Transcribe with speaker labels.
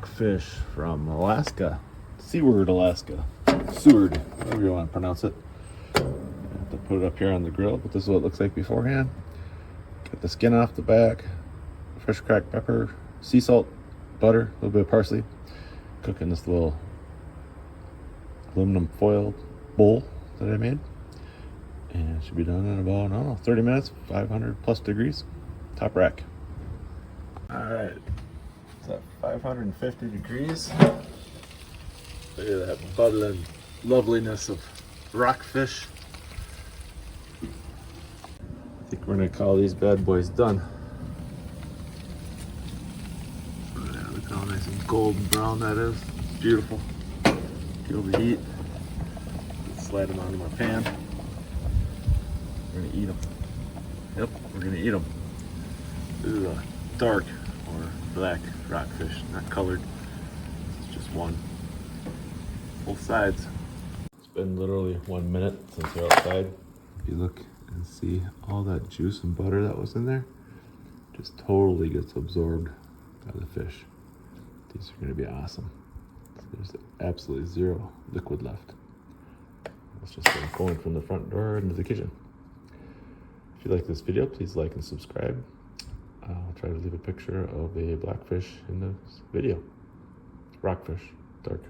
Speaker 1: rockfish from Alaska, Seward, Alaska, Seward, however you want to pronounce it. I have to put it up here on the grill, but this is what it looks like beforehand. Get the skin off the back, fresh cracked pepper, sea salt, butter, a little bit of parsley. Cook in this little aluminum foil bowl that I made. And it should be done in about, I don't know, 30 minutes, 500 plus degrees. Top rack. All right, it's at 550 degrees. Look at that bubbling loveliness of rockfish. I think we're gonna call these bad boys done. Look how nice and golden brown that is. It's beautiful. Feel the heat. Slide them onto my pan. We're gonna eat them. Yep, we're gonna eat them. This is a dark or black rockfish, not colored. It's just one. Both sides. It's been literally 1 minute since they're outside. If you look and see all that juice and butter that was in there, just totally gets absorbed by the fish. These are gonna be awesome. There's absolutely zero liquid left. It's just going from the front door into the kitchen. If you like this video, please like and subscribe. I'll try to leave a picture of a blackfish in this video. Rockfish, dark.